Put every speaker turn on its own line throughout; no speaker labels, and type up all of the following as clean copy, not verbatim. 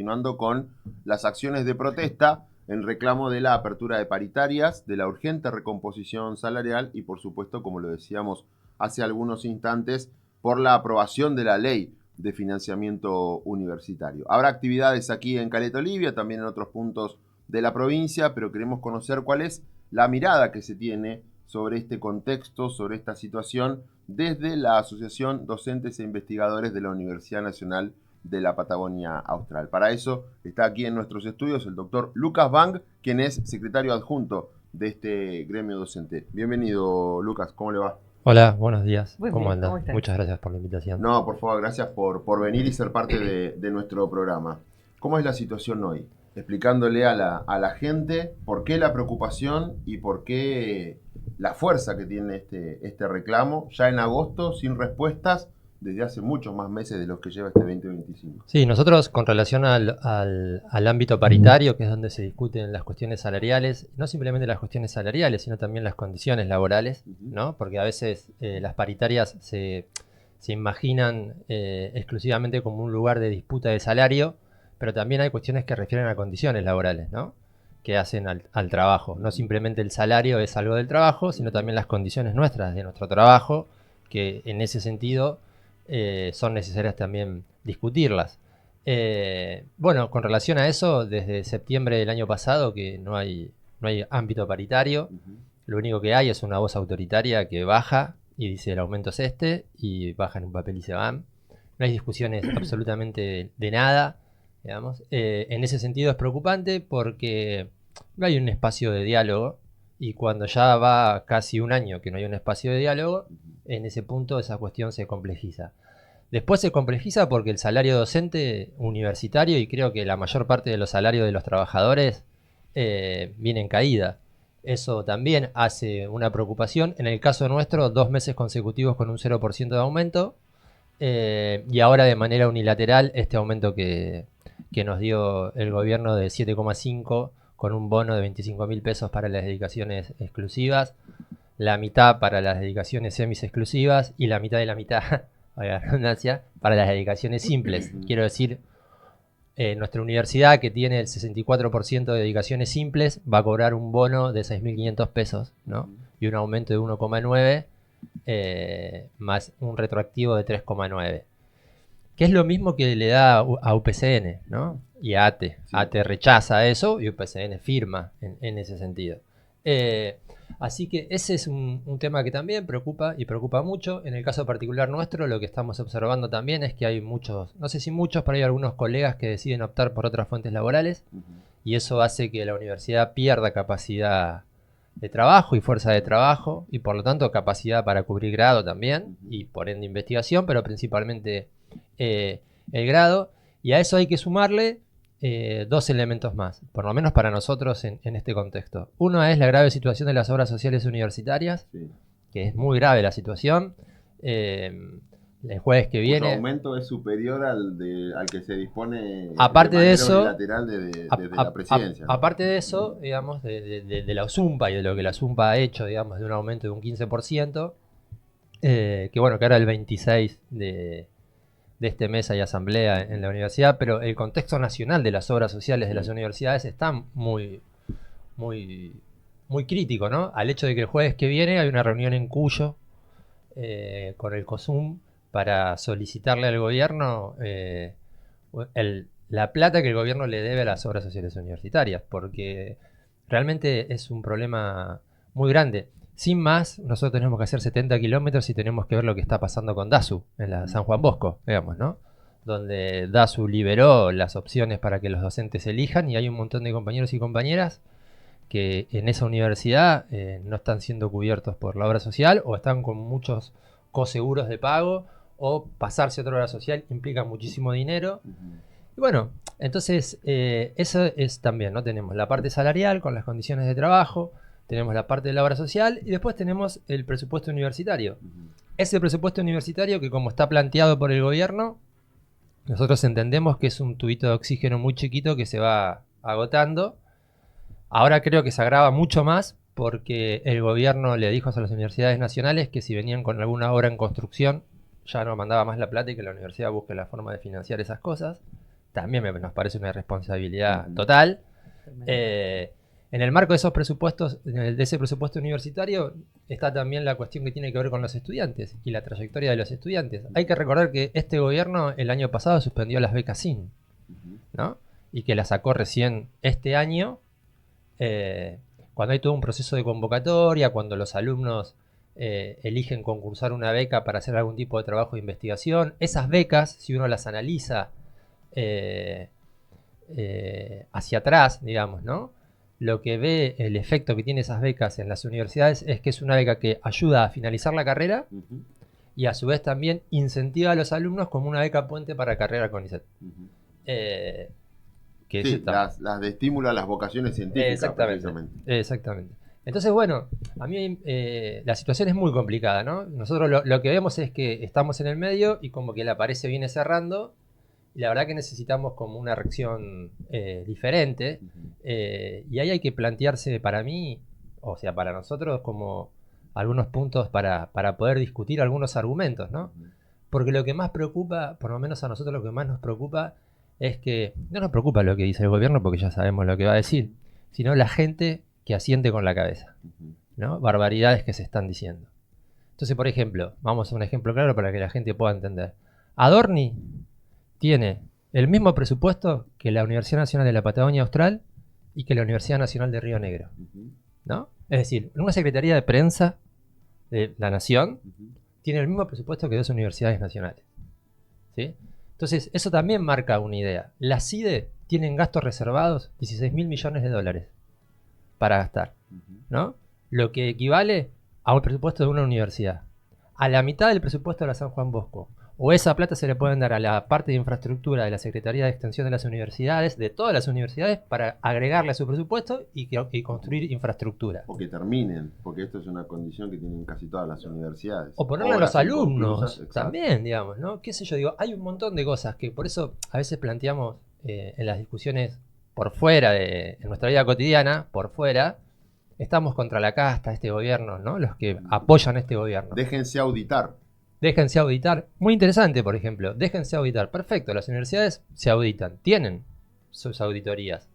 continuando con las acciones de protesta en reclamo de la apertura de paritarias, de la urgente recomposición salarial y, por supuesto, como lo decíamos hace algunos instantes, por la aprobación de la ley de financiamiento universitario. Habrá actividades aquí en Caleta Olivia, también en otros puntos de la provincia, pero queremos conocer cuál es la mirada que se tiene sobre este contexto, sobre esta situación, desde la Asociación Docentes e Investigadores de la Universidad Nacional de la Patagonia Austral. Para eso está aquí en nuestros estudios el doctor Lucas Bang, quien es secretario adjunto de este gremio docente. Bienvenido, Lucas, ¿cómo le va?
Hola, buenos días.
Muy
¿Cómo
bien,
andas?
¿cómo estás?
Muchas gracias por la invitación.
No, por favor, gracias por venir y ser parte de nuestro programa. ¿Cómo es la situación hoy? Explicándole a la gente por qué la preocupación y por qué la fuerza que tiene este reclamo, ya en agosto, sin respuestas, desde hace muchos más meses de los que lleva este 2025.
Sí, nosotros con relación al ámbito paritario, que es donde se discuten las cuestiones salariales, no simplemente las cuestiones salariales, sino también las condiciones laborales, ¿no? Porque a veces las paritarias se imaginan exclusivamente como un lugar de disputa de salario, pero también hay cuestiones que refieren a condiciones laborales, ¿no? Que hacen al trabajo. No simplemente el salario es algo del trabajo, sino también las condiciones nuestras de nuestro trabajo, que en ese sentido son necesarias también discutirlas. Bueno, con relación a eso, desde septiembre del año pasado que no hay ámbito paritario, lo único que hay es una voz autoritaria que baja y dice el aumento es este, y bajan un papel y se van. No hay discusiones absolutamente de nada, digamos. En ese sentido es preocupante porque no hay un espacio de diálogo, y cuando ya va casi un año que no hay un espacio de diálogo, en ese punto esa cuestión se complejiza. Después se complejiza porque el salario docente universitario, y creo que la mayor parte de los salarios de los trabajadores, viene en caída. Eso también hace una preocupación. En el caso nuestro, 2 meses consecutivos con un 0% de aumento, y ahora de manera unilateral este aumento que nos dio el gobierno de 7,5 con un bono de 25.000 pesos para las dedicaciones exclusivas, la mitad para las dedicaciones semis exclusivas y la mitad de la mitad, a la redundancia, para las dedicaciones simples. Quiero decir, nuestra universidad, que tiene el 64% de dedicaciones simples, va a cobrar un bono de 6.500 pesos, ¿no? Y un aumento de 1,9, más un retroactivo de 3,9. Que es lo mismo que le da a UPCN, ¿no? Y a ATE. Sí. ATE rechaza eso y UPCN firma en ese sentido. Así que ese es un tema que también preocupa y preocupa mucho. En el caso particular nuestro, lo que estamos observando también es que hay muchos, no sé si muchos, pero hay algunos colegas que deciden optar por otras fuentes laborales, y eso hace que la universidad pierda capacidad de trabajo y fuerza de trabajo, y por lo tanto capacidad para cubrir grado también, y por ende investigación, pero principalmente el grado. Y a eso hay que sumarle dos elementos más, por lo menos para nosotros en este contexto. Uno es la grave situación de las obras sociales universitarias, que es muy grave la situación. El jueves que viene...
El aumento es superior al que se dispone
aparte
de manera
de eso,
unilateral desde la presidencia, ¿no?
Aparte de eso, digamos, de la USUMPA y de lo que la USUMPA ha hecho, digamos, de un aumento de un 15%, que bueno, que ahora el 26 de este mes hay asamblea en la universidad, pero el contexto nacional de las obras sociales de las universidades está muy, muy, muy crítico, ¿no? Al hecho de que el jueves que viene hay una reunión en Cuyo con el COSUM para solicitarle al gobierno la plata que el gobierno le debe a las obras sociales universitarias, porque realmente es un problema muy grande. Sin más, nosotros tenemos que hacer 70 kilómetros y tenemos que ver lo que está pasando con DASU en la San Juan Bosco, digamos, ¿no? Donde DASU liberó las opciones para que los docentes elijan, y hay un montón de compañeros y compañeras que en esa universidad no están siendo cubiertos por la obra social, o están con muchos coseguros de pago, o pasarse a otra obra social implica muchísimo dinero. Y bueno, entonces eso es también, ¿no? Tenemos la parte salarial con las condiciones de trabajo, tenemos la parte de la obra social, y después tenemos el presupuesto universitario. Ese presupuesto universitario que, como está planteado por el gobierno, nosotros entendemos que es un tubito de oxígeno muy chiquito que se va agotando. Ahora creo que se agrava mucho más porque el gobierno le dijo a las universidades nacionales que si venían con alguna obra en construcción, ya no mandaba más la plata y que la universidad busque la forma de financiar esas cosas. también nos parece una responsabilidad total. En el marco de esos presupuestos, de ese presupuesto universitario, está también la cuestión que tiene que ver con los estudiantes y la trayectoria de los estudiantes. Hay que recordar que este gobierno el año pasado suspendió las becas SIN, ¿no? Y que las sacó recién este año, cuando hay todo un proceso de convocatoria, cuando los alumnos eligen concursar una beca para hacer algún tipo de trabajo de investigación. Esas becas, si uno las analiza hacia atrás, digamos, ¿no? Lo que ve el efecto que tiene esas becas en las universidades es que es una beca que ayuda a finalizar la carrera y a su vez también incentiva a los alumnos como una beca puente para carrera con ISET.
Que sí, las de estímulo a las vocaciones científicas.
Exactamente. Entonces, bueno, a mí la situación es muy complicada, ¿no? Nosotros lo que vemos es que estamos en el medio y como que la pared se viene cerrando. Y la verdad que necesitamos como una reacción diferente. Y ahí hay que plantearse para mí, o sea, para nosotros, como algunos puntos para poder discutir algunos argumentos, ¿no? Porque lo que más preocupa, por lo menos a nosotros lo que más nos preocupa, es que no nos preocupa lo que dice el gobierno, porque ya sabemos lo que va a decir, sino la gente que asiente con la cabeza, ¿no? Barbaridades que se están diciendo. Entonces, por ejemplo, vamos a un ejemplo claro para que la gente pueda entender. Adorni tiene el mismo presupuesto que la Universidad Nacional de la Patagonia Austral y que la Universidad Nacional de Río Negro, ¿no? Es decir, una Secretaría de Prensa de la Nación tiene el mismo presupuesto que dos universidades nacionales, ¿sí? Entonces, eso también marca una idea. Las CIDE tienen gastos reservados, 16.000 millones de dólares para gastar, ¿no? Lo que equivale a un presupuesto de una universidad. A la mitad del presupuesto de la San Juan Bosco. O esa plata se le pueden dar a la parte de infraestructura de la Secretaría de Extensión de las Universidades, de todas las universidades, para agregarle a su presupuesto y construir infraestructura.
O que terminen, porque esto es una condición que tienen casi todas las universidades.
O ponerle a los alumnos también, digamos, ¿no? Qué sé yo, digo, hay un montón de cosas que por eso a veces planteamos en las discusiones por fuera en nuestra vida cotidiana, por fuera, estamos contra la casta, este gobierno, ¿no? Los que apoyan este gobierno.
Déjense auditar.
Déjense auditar. Muy interesante, por ejemplo. Déjense auditar. Perfecto, las universidades se auditan. Tienen sus auditorías.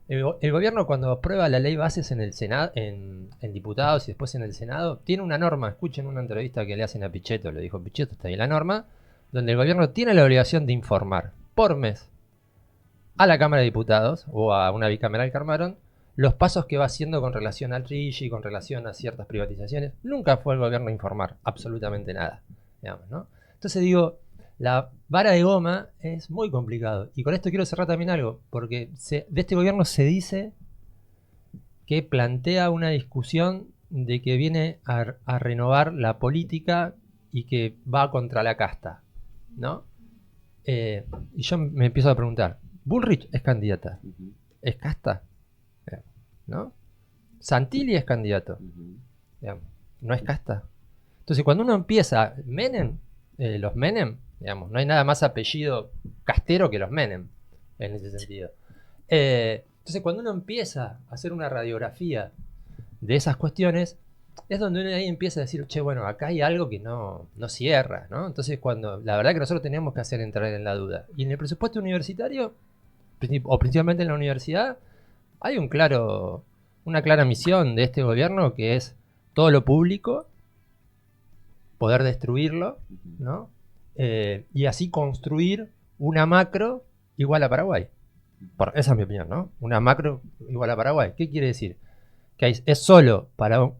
El gobierno cuando aprueba la ley bases en el Senado, en diputados y después en el Senado, tiene una norma. Escuchen una entrevista que le hacen a Pichetto. Le dijo Pichetto, está ahí la norma. Donde el gobierno tiene la obligación de informar por mes a la Cámara de Diputados o a una bicameral que armaron los pasos que va haciendo con relación al RIGI, con relación a ciertas privatizaciones. Nunca fue el gobierno a informar absolutamente nada. Digamos, ¿no? Entonces digo, la vara de goma es muy complicado. Y con esto quiero cerrar también algo, porque de este gobierno se dice que plantea una discusión de que viene a renovar la política y que va contra la casta, ¿no? Y yo me empiezo a preguntar, Bullrich es candidata, ¿es casta? ¿No? Santilli es candidato, digamos, ¿no es casta? Entonces, cuando uno empieza, Menem, los Menem, digamos, no hay nada más apellido castero que los Menem, en ese sentido. Entonces, cuando uno empieza a hacer una radiografía de esas cuestiones, es donde uno ahí empieza a decir, che, bueno, acá hay algo que no cierra, ¿no? Entonces, la verdad que nosotros tenemos que hacer entrar en la duda. Y en el presupuesto universitario, o principalmente en la universidad, hay una clara misión de este gobierno que es todo lo público, poder destruirlo, ¿no? Y así construir una macro igual a Paraguay. Esa es mi opinión, ¿no? Una macro igual a Paraguay. ¿Qué quiere decir? Que es solo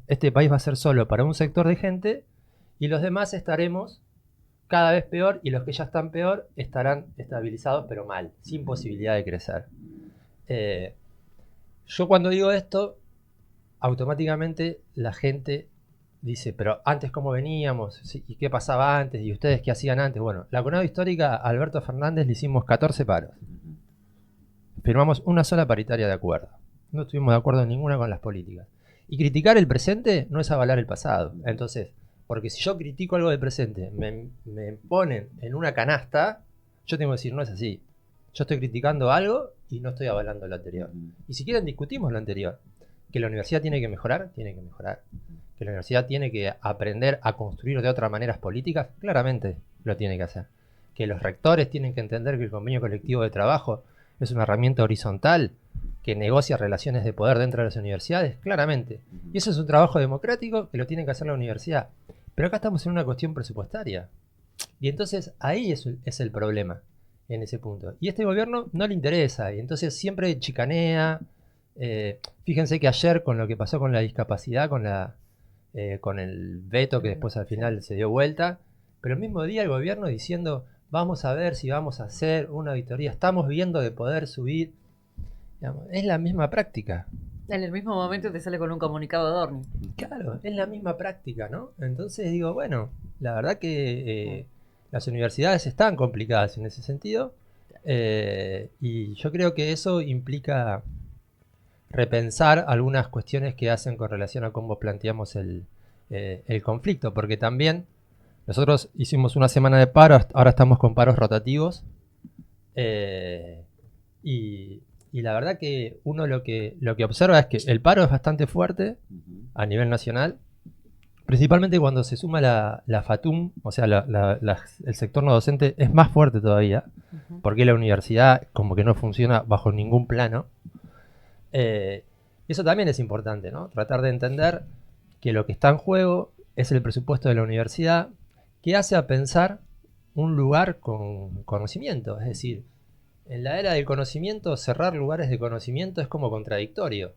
este país va a ser solo para un sector de gente y los demás estaremos cada vez peor y los que ya están peor estarán estabilizados pero mal, sin posibilidad de crecer. Yo cuando digo esto, automáticamente la gente dice, pero antes cómo veníamos, ¿y qué pasaba antes? ¿Y ustedes qué hacían antes? Bueno, la CONADO Histórica, a Alberto Fernández le hicimos 14 paros. Firmamos una sola paritaria de acuerdo. No estuvimos de acuerdo en ninguna con las políticas. Y criticar el presente no es avalar el pasado. Entonces, porque si yo critico algo del presente, me ponen en una canasta, yo tengo que decir, no es así. Yo estoy criticando algo y no estoy avalando lo anterior. Y si quieren discutimos lo anterior. Que la universidad tiene que mejorar, tiene que mejorar. Que la universidad tiene que aprender a construir de otras maneras políticas, claramente lo tiene que hacer. que los rectores tienen que entender que el convenio colectivo de trabajo es una herramienta horizontal que negocia relaciones de poder dentro de las universidades, claramente. Y eso es un trabajo democrático que lo tiene que hacer la universidad. Pero acá estamos en una cuestión presupuestaria. Y entonces ahí es el problema, en ese punto. Y este gobierno no le interesa, y entonces siempre chicanea. Fíjense que ayer, con lo que pasó con la discapacidad, con el veto que después al final se dio vuelta, pero el mismo día el gobierno diciendo, vamos a ver si vamos a hacer una auditoría, estamos viendo de poder subir. Digamos, es la misma práctica.
En el mismo momento te sale con un comunicado de Dorni.
Claro, es la misma práctica, ¿no? Entonces digo, bueno, la verdad que las universidades están complicadas en ese sentido, y yo creo que eso implica repensar algunas cuestiones que hacen con relación a cómo planteamos el conflicto, porque también nosotros hicimos una semana de paro, ahora estamos con paros rotativos, y la verdad que uno lo que observa es que el paro es bastante fuerte a nivel nacional, principalmente cuando se suma la FATUM, o sea, el sector no docente es más fuerte todavía, porque la universidad como que no funciona bajo ningún plano. Eso también es importante, ¿no? Tratar de entender que lo que está en juego es el presupuesto de la universidad, que hace a pensar un lugar con conocimiento, es decir, en la era del conocimiento, cerrar lugares de conocimiento es como contradictorio,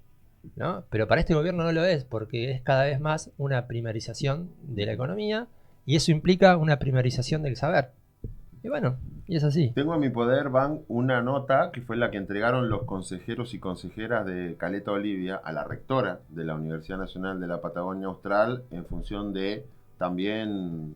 ¿no? Pero para este gobierno no lo es, porque es cada vez más una primarización de la economía, y eso implica una primarización del saber. Y bueno, y es así.
Tengo en mi poder, Van, una nota que fue la que entregaron los consejeros y consejeras de Caleta Olivia a la rectora de la Universidad Nacional de la Patagonia Austral, en función de también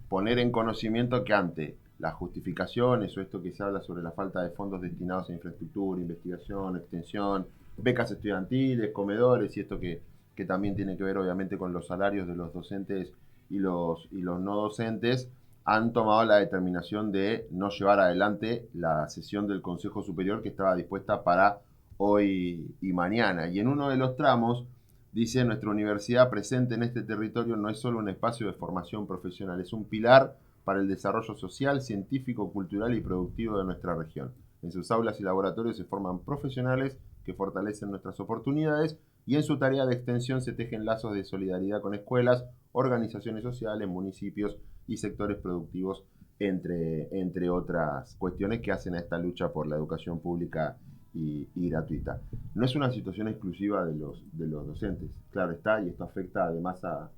poner en conocimiento que ante las justificaciones o esto que se habla sobre la falta de fondos destinados a infraestructura, investigación, extensión, becas estudiantiles, comedores y esto que también tiene que ver obviamente con los salarios de los docentes y los no docentes, han tomado la determinación de no llevar adelante la sesión del Consejo Superior que estaba dispuesta para hoy y mañana. Y en uno de los tramos dice: nuestra universidad presente en este territorio no es solo un espacio de formación profesional, es un pilar para el desarrollo social, científico, cultural y productivo de nuestra región. En sus aulas y laboratorios se forman profesionales que fortalecen nuestras oportunidades y en su tarea de extensión se tejen lazos de solidaridad con escuelas, organizaciones sociales, municipios y sectores productivos, entre otras cuestiones que hacen a esta lucha por la educación pública y gratuita. No es una situación exclusiva de los docentes, claro está, y esto afecta además a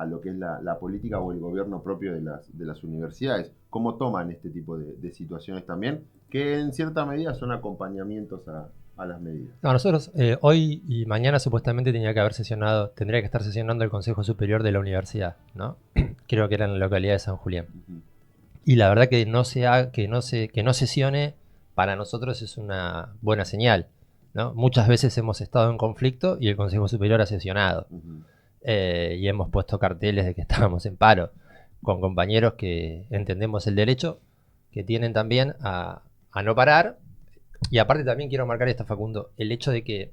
lo que es la política o el gobierno propio de las universidades. ¿Cómo toman este tipo de situaciones también? Que en cierta medida son acompañamientos a las medidas.
No, nosotros hoy y mañana supuestamente tendría que estar sesionando el Consejo Superior de la Universidad, ¿no? Creo que era en la localidad de San Julián. Y la verdad que que no sesione para nosotros es una buena señal, ¿no? Muchas veces hemos estado en conflicto y el Consejo Superior ha sesionado. Y hemos puesto carteles de que estábamos en paro con compañeros que entendemos el derecho que tienen también a no parar. Y aparte también quiero marcar esto, Facundo, el hecho de que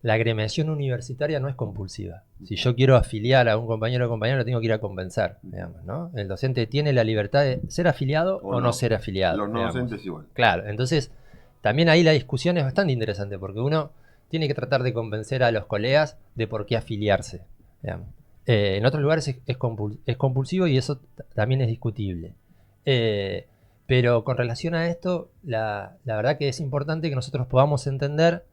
la agremiación universitaria no es compulsiva. Si yo quiero afiliar a un compañero o compañera, lo tengo que ir a convencer, digamos, ¿no? El docente tiene la libertad de ser afiliado o no ser afiliado.
Los no docentes igual.
Claro, entonces también ahí la discusión es bastante interesante porque uno tiene que tratar de convencer a los colegas de por qué afiliarse, digamos. En otros lugares es compulsivo y eso también es discutible. Pero con relación a esto, la verdad que es importante que nosotros podamos entender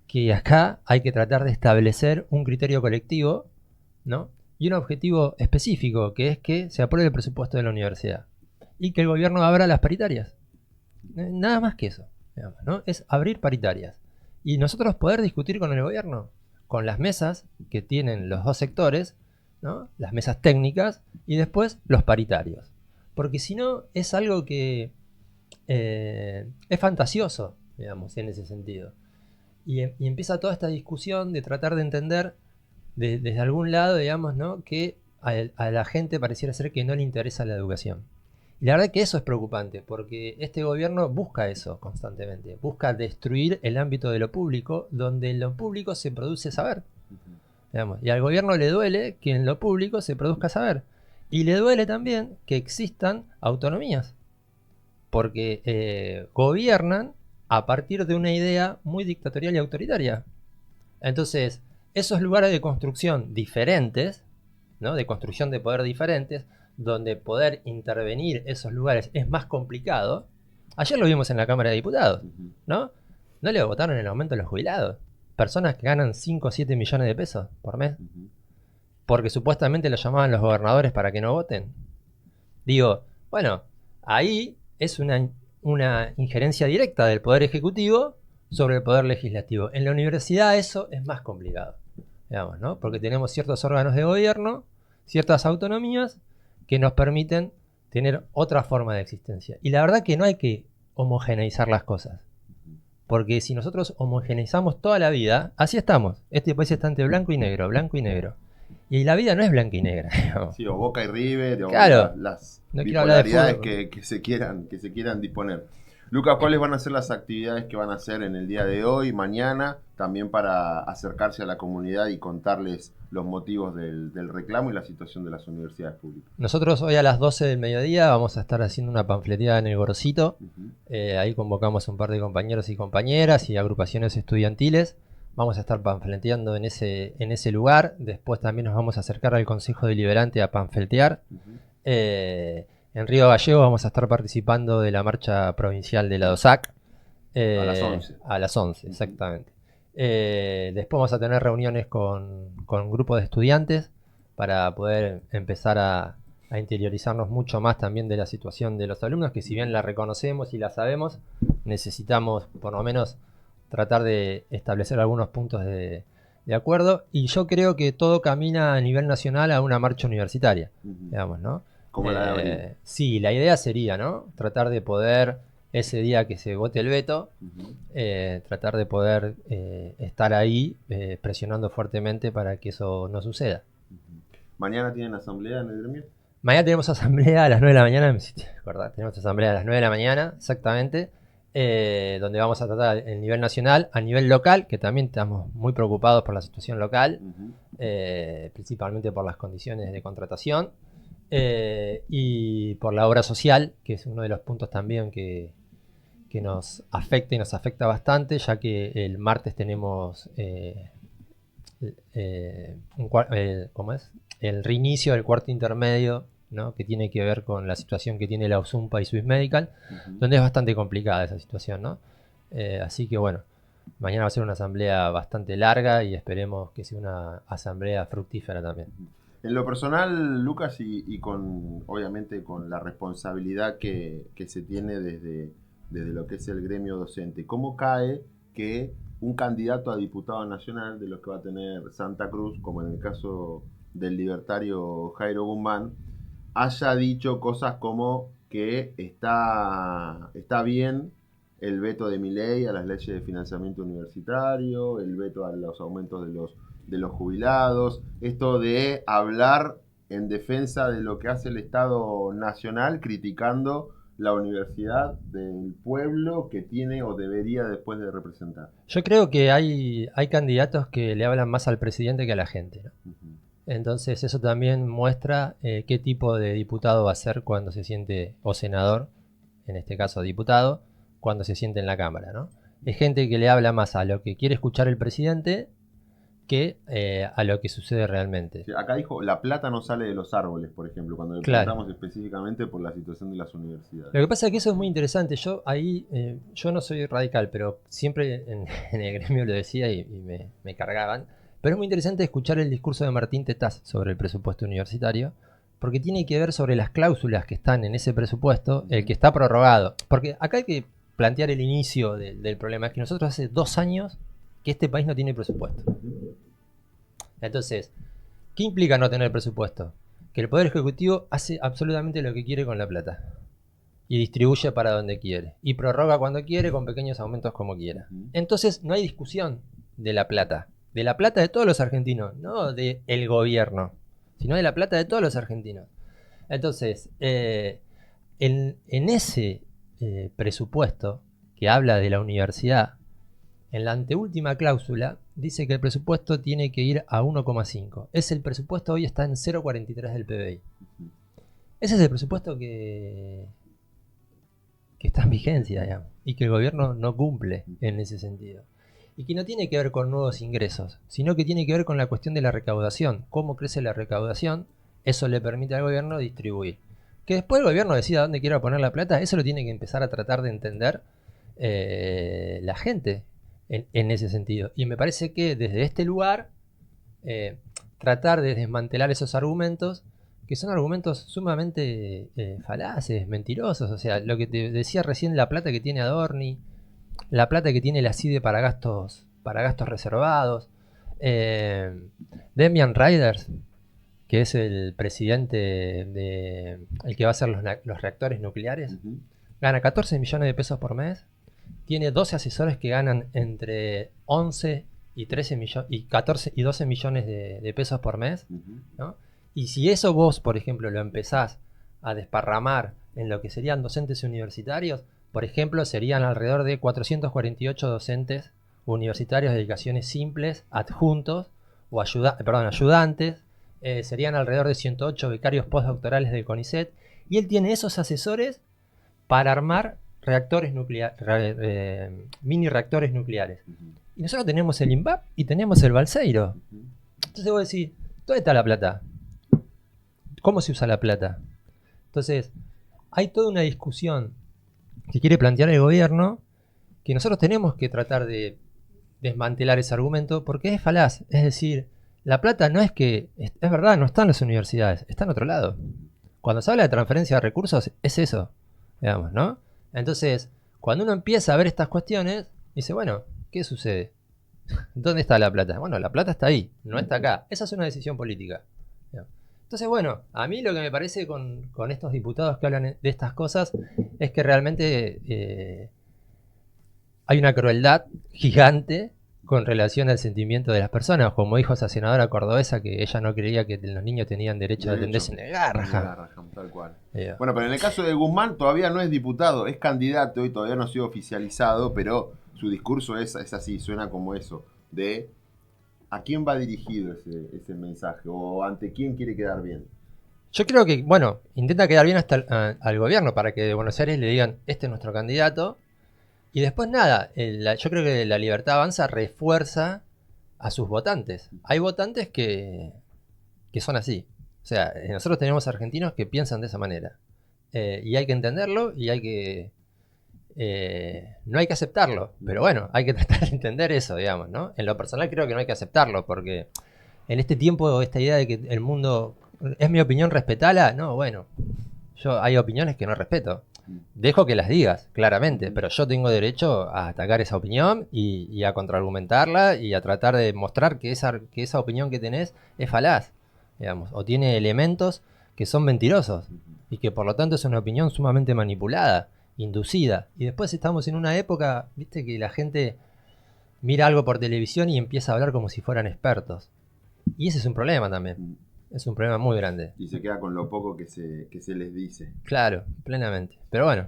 que acá hay que tratar de establecer un criterio colectivo, ¿no? Y un objetivo específico, que es que se apruebe el presupuesto de la universidad y que el gobierno abra las paritarias. Nada más que eso, digamos, ¿no? Es abrir paritarias. Y nosotros poder discutir con el gobierno, con las mesas que tienen los dos sectores, ¿no? Las mesas técnicas y después los paritarios. Porque si no, es algo que es fantasioso, digamos, en ese sentido. Y empieza toda esta discusión de tratar de entender desde algún lado, digamos, ¿no? Que a la gente pareciera ser que no le interesa la educación. Y la verdad que eso es preocupante, porque este gobierno busca eso constantemente. Busca destruir el ámbito de lo público, donde en lo público se produce saber. Digamos, y al gobierno le duele que en lo público se produzca saber. Y le duele también que existan autonomías, porque gobiernan a partir de una idea muy dictatorial y autoritaria. Entonces, esos lugares de construcción diferentes, ¿no? De construcción de poder diferentes, donde poder intervenir esos lugares es más complicado. Ayer lo vimos en la Cámara de Diputados, ¿no? No le votaron el aumento a los jubilados. Personas que ganan 5 o 7 millones de pesos por mes. Porque supuestamente lo llamaban los gobernadores para que no voten. Digo, bueno, ahí es una injerencia directa del Poder Ejecutivo sobre el Poder Legislativo. En la universidad eso es más complicado, digamos, ¿no? Porque tenemos ciertos órganos de gobierno, ciertas autonomías que nos permiten tener otra forma de existencia. Y la verdad que no hay que homogeneizar las cosas. Porque si nosotros homogeneizamos toda la vida, así estamos. Este país está entre blanco y negro, blanco y negro. Y la vida no es blanca y negra, digamos.
Sí, o Boca y River, o
claro,
las
no quiero hablar de
bipolaridades que se quieran disponer. Lucas, ¿cuáles van a ser las actividades que van a hacer en el día de hoy, mañana, también para acercarse a la comunidad y contarles los motivos del reclamo y la situación de las universidades públicas?
Nosotros hoy a las 12 del mediodía vamos a estar haciendo una panfleteada en el Gorosito. Ahí convocamos un par de compañeros y compañeras y agrupaciones estudiantiles. Vamos a estar panfleteando en ese lugar. Después también nos vamos a acercar al Consejo Deliberante a panfletear. En Río Gallegos vamos a estar participando de la marcha provincial de la DOSAC.
A las 11.
A las 11, exactamente. Después vamos a tener reuniones con grupos de estudiantes para poder empezar a interiorizarnos mucho más también de la situación de los alumnos, que si bien la reconocemos y la sabemos, necesitamos por lo menos tratar de establecer algunos puntos de acuerdo. Y yo creo que todo camina a nivel nacional a una marcha universitaria, digamos, ¿no?
Como la de abril.
Sí, la idea sería, ¿no? Tratar de poder, ese día que se vote el veto, tratar de poder estar ahí presionando fuertemente para que eso no suceda.
¿Mañana tienen asamblea en el gremio?
Mañana tenemos asamblea a las 9 de la mañana, me hiciste acordar, tenemos asamblea a las 9 de la mañana, exactamente, donde vamos a tratar el nivel nacional, a nivel local, que también estamos muy preocupados por la situación local, principalmente por las condiciones de contratación. Y por la obra social, que es uno de los puntos también que nos afecta y nos afecta bastante, ya que el martes tenemos ¿cómo es? El reinicio del cuarto intermedio, ¿no? Que tiene que ver con la situación que tiene la USUMPA y Swiss Medical, donde es bastante complicada esa situación, ¿no? Así que bueno, mañana va a ser una asamblea bastante larga y esperemos que sea una asamblea fructífera también.
En lo personal, Lucas, y con obviamente con la responsabilidad que se tiene desde lo que es el gremio docente, ¿cómo cae que un candidato a diputado nacional, de los que va a tener Santa Cruz, como en el caso del libertario Jairo Guzmán, haya dicho cosas como que está bien el veto de Milei a las leyes de financiamiento universitario, el veto a los aumentos de los jubilados, esto de hablar en defensa de lo que hace el Estado Nacional, criticando la universidad del pueblo que tiene o debería después de representar?
Yo creo que hay candidatos que le hablan más al presidente que a la gente, ¿no? Entonces eso también muestra qué tipo de diputado va a ser cuando se siente, o senador, en este caso diputado, cuando se siente en la Cámara, ¿no? Es gente que le habla más a lo que quiere escuchar el presidente que a lo que sucede realmente.
Sí, acá dijo, la plata no sale de los árboles, por ejemplo, cuando le preguntamos específicamente por la situación de las universidades.
Lo que pasa es que eso es muy interesante. Yo ahí, yo no soy radical, pero siempre en el gremio lo decía y me cargaban. Pero es muy interesante escuchar el discurso de Martín Tetaz sobre el presupuesto universitario, porque tiene que ver sobre las cláusulas que están en ese presupuesto, el que está prorrogado. Porque acá hay que plantear el inicio del problema. Es que nosotros hace 2 años que este país no tiene presupuesto. Entonces, ¿qué implica no tener presupuesto? Que el Poder Ejecutivo hace absolutamente lo que quiere con la plata. Y distribuye para donde quiere. Y prorroga cuando quiere, con pequeños aumentos como quiera. Entonces, no hay discusión de la plata. De la plata de todos los argentinos. No del gobierno, sino de la plata de todos los argentinos. Entonces, en ese presupuesto que habla de la universidad, en la anteúltima cláusula dice que el presupuesto tiene que ir a 1,5. El presupuesto hoy está en 0,43 del PBI. Ese es el presupuesto que está en vigencia, digamos, y que el gobierno no cumple en ese sentido. Y que no tiene que ver con nuevos ingresos, sino que tiene que ver con la cuestión de la recaudación. Cómo crece la recaudación, eso le permite al gobierno distribuir. Que después el gobierno decida dónde quiera poner la plata, eso lo tiene que empezar a tratar de entender la gente en ese sentido. Y me parece que desde este lugar, tratar de desmantelar esos argumentos, que son argumentos sumamente falaces, mentirosos. O sea, lo que te decía recién, la plata que tiene Adorni, la plata que tiene la CIDE para gastos reservados. Demian Reinders, que es el presidente el que va a hacer los reactores nucleares, gana 14 millones de pesos por mes. Tiene 12 asesores que ganan entre 11 y 13 millones y 14 y 12 millones de pesos por mes, ¿no? Y si eso vos, por ejemplo, lo empezás a desparramar en lo que serían docentes universitarios, por ejemplo, serían alrededor de 448 docentes universitarios de dedicaciones simples, adjuntos o ayudantes, serían alrededor de 108 becarios postdoctorales del CONICET, y él tiene esos asesores para armar reactores nucleares, mini reactores nucleares. Y nosotros tenemos el INVAP y tenemos el Balseiro. Entonces vos decís, ¿dónde está la plata? ¿Cómo se usa la plata? Entonces, hay toda una discusión que quiere plantear el gobierno, que nosotros tenemos que tratar de desmantelar ese argumento, porque es falaz. Es decir, la plata no es que, es verdad, no está en las universidades, está en otro lado. Cuando se habla de transferencia de recursos, es eso, digamos, ¿no? Entonces, cuando uno empieza a ver estas cuestiones, dice, bueno, ¿qué sucede? ¿Dónde está la plata? Bueno, la plata está ahí, no está acá. Esa es una decisión política. Entonces, bueno, a mí lo que me parece con estos diputados que hablan de estas cosas es que realmente hay una crueldad gigante con relación al sentimiento de las personas. Como dijo esa senadora cordobesa, que ella no creía que los niños tenían derecho a atenderse en el Garrahan.
Tal cual. Bueno, pero en el caso de Guzmán todavía no es diputado, es candidato y todavía no ha sido oficializado, pero su discurso es así, suena como eso, de ¿a quién va dirigido ese mensaje? ¿O ante quién quiere quedar bien?
Yo creo que, bueno, intenta quedar bien hasta al gobierno para que de Buenos Aires le digan, este es nuestro candidato. Y después nada, yo creo que la Libertad Avanza refuerza a sus votantes. Hay votantes que son así. O sea, nosotros tenemos argentinos que piensan de esa manera. Y hay que entenderlo y hay que... no hay que aceptarlo, pero bueno, hay que tratar de entender eso, digamos, ¿no? En lo personal creo que no hay que aceptarlo, porque en este tiempo esta idea de que el mundo, es mi opinión, respetala, no, bueno, yo hay opiniones que no respeto. Dejo que las digas, claramente, pero yo tengo derecho a atacar esa opinión y a contraargumentarla y a tratar de mostrar que esa opinión que tenés es falaz, digamos, o tiene elementos que son mentirosos y que por lo tanto es una opinión sumamente manipulada, inducida. Y después estamos en una época, viste, que la gente mira algo por televisión y empieza a hablar como si fueran expertos. Y ese es un problema también. Es un problema muy grande.
Y se queda con lo poco que se les dice.
Claro, plenamente. Pero bueno.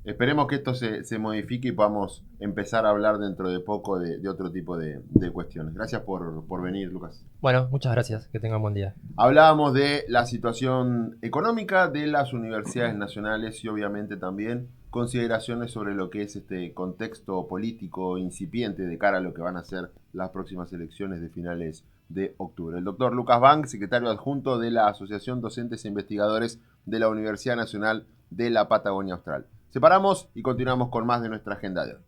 Esperemos que esto se modifique y podamos empezar a hablar dentro de poco de otro tipo de cuestiones. Gracias por venir, Lucas.
Bueno, muchas gracias. Que tengan buen día.
Hablábamos de la situación económica de las universidades nacionales y obviamente también consideraciones sobre lo que es este contexto político incipiente de cara a lo que van a ser las próximas elecciones de finales de octubre. El doctor Lucas Bank, secretario adjunto de la Asociación Docentes e Investigadores de la Universidad Nacional de la Patagonia Austral. Separamos y continuamos con más de nuestra agenda de hoy.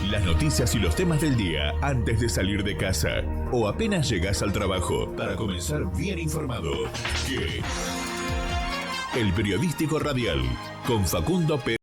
Las noticias y los temas del día antes de salir de casa o apenas llegas al trabajo para comenzar bien informado. El Periodístico Radial con Facundo Pérez.